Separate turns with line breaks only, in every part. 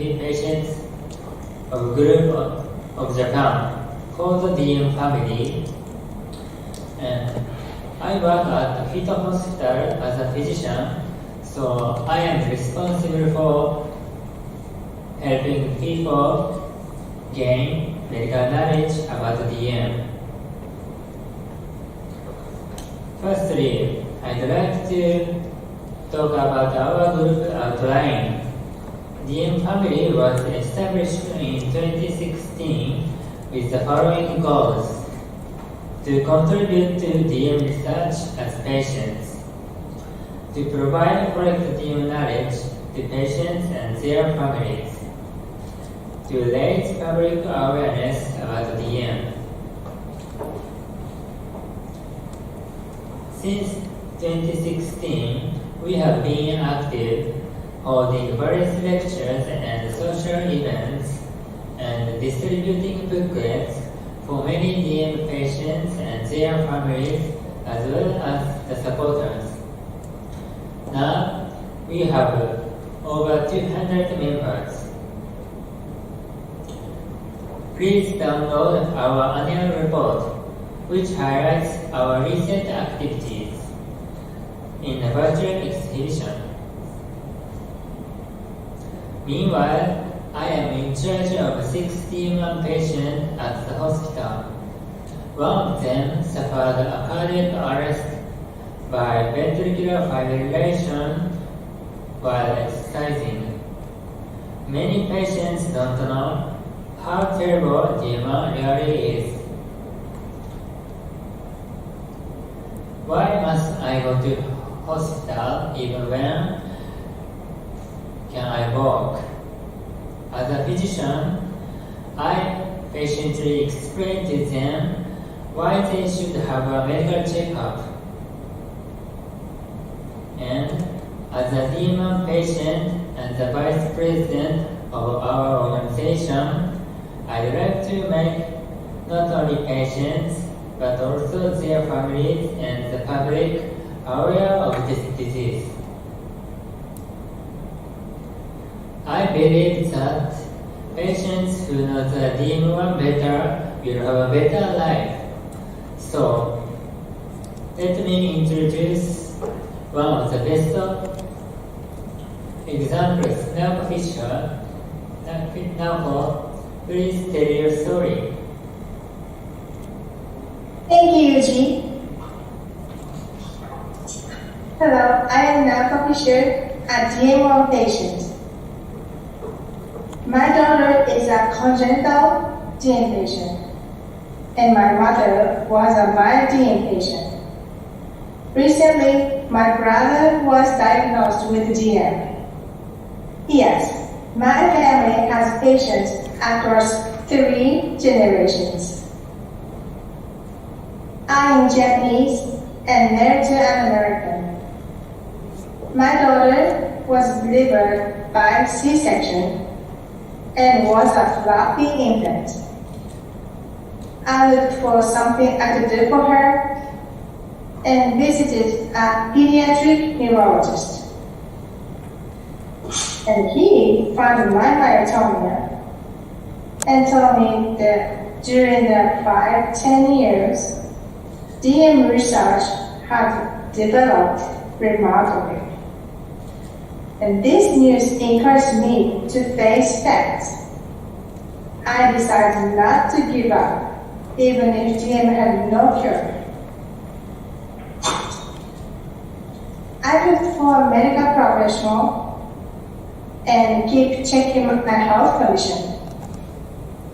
community patients of a group of Japan called the DM family. And I work at the Hito Hospital as a physician, so I am responsible for helping people gain medical knowledge about DM. Firstly, I'd like to talk about our group outline. DM family was established in 2016 with the following goals: to contribute to DM research as patients, to provide correct DM knowledge to patients and their families, to raise public awareness about DM. Since 2016, we have been active, holding various lectures and social events, and distributing booklets for many DM patients and their families, as well as the supporters. Now, we have over 200 members. Please download our annual report, which highlights our recent activities in a virtual exhibition. Meanwhile, I am in charge of 61 patients at the hospital. One of them suffered a cardiac arrest by ventricular fibrillation while exercising. Many patients don't know how terrible DMR really is. Why must I go to hospital even when can I walk? As a physician, I patiently explain to them why they should have a medical checkup. And as a DM patient and the vice president of our organization, I'd like to make not only patients but also their families and the public aware of this disease. I believe that patients who know the DM1 better will have a better life. So, let me introduce one of the best examples, Naoko Fisher. Naoko, please tell your story.
Thank you, Yuji. Hello, I am Naoko Fisher, a DM1 patient. My daughter is a congenital DM patient, and my mother was a mild DM patient. Recently, my brother was diagnosed with DM. Yes, my family has patients across 3 generations. I am Japanese and married to an American. My daughter was delivered by C-section and was a floppy infant. I looked for something I could do for her and visited a pediatric neurologist. And he found my myotonia and told me that during the 5-10 years, DM research had developed remarkably. And this news encouraged me to face facts. I decided not to give up, even if DM had no cure. I looked for a medical professional and keep checking my health condition,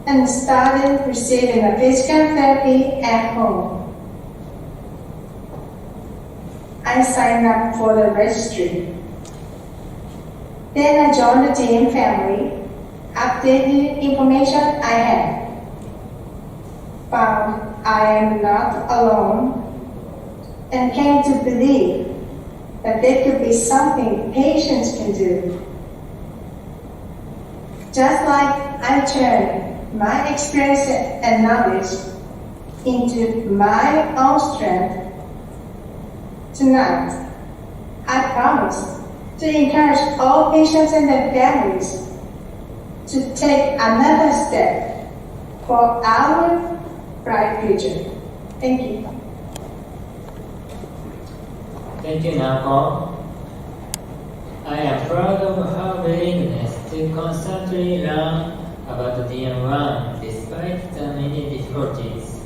and started receiving a physical therapy at home. I signed up for the registry. Then I joined the DM family, updated information I had, found I am not alone, and came to believe that there could be something patients can do. Just like I turned my experience and knowledge into my own strength, tonight I promise to encourage all patients and their families to take another step for our bright future. Thank you.
Thank you, Naoko. I am proud of her willingness to constantly learn about DM1 despite the many difficulties.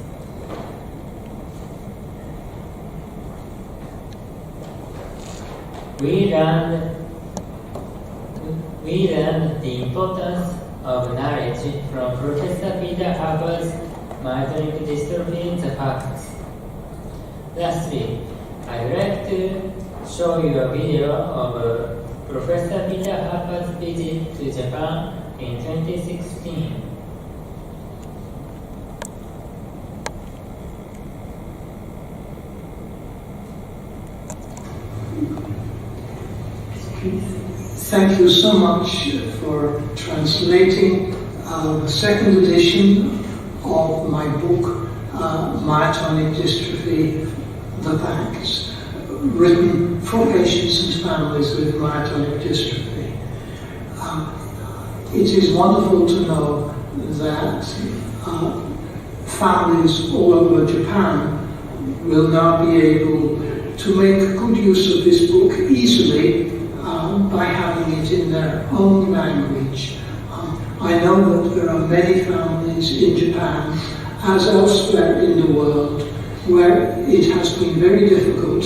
We learned the importance of knowledge from Professor Peter Harper's myotonic dystrophy, The Facts. Lastly, I'd like to show you a video of Professor Peter Harper's visit to Japan in 2016.
Thank you so much for translating the second edition of my book, Myotonic Dystrophy, The Facts, written for patients and families with myotonic dystrophy. It is wonderful to know that families all over Japan will now be able to make good use of this book easily by having it in their own language. I know that there are many families in Japan, as elsewhere in the world, where it has been very difficult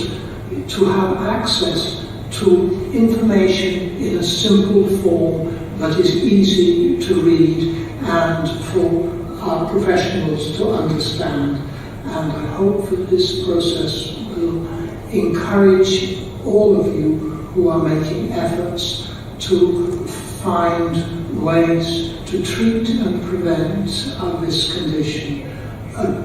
to have access to information in a simple form that is easy to read and for our professionals to understand. And I hope that this process will encourage all of you who are making efforts to find ways to treat and prevent this condition.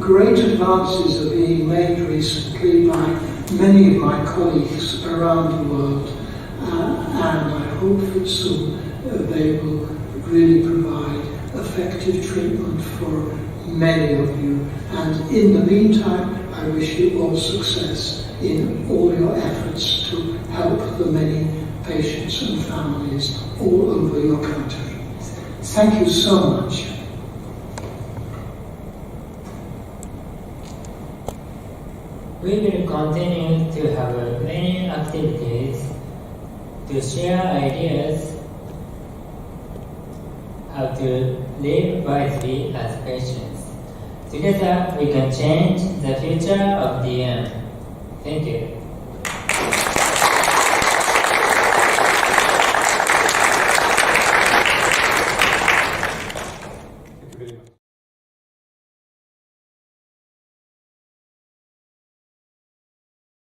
Great advances are being made recently by many of my colleagues around the world, and I hope that soon they will really provide effective treatment for many of you. And in the meantime, I wish you all success in all your efforts to help the many patients and families all over your country. Thank you so much.
We will continue to have many activities to share ideas how to live wisely as patients. Together we can change the future of DM. Thank you.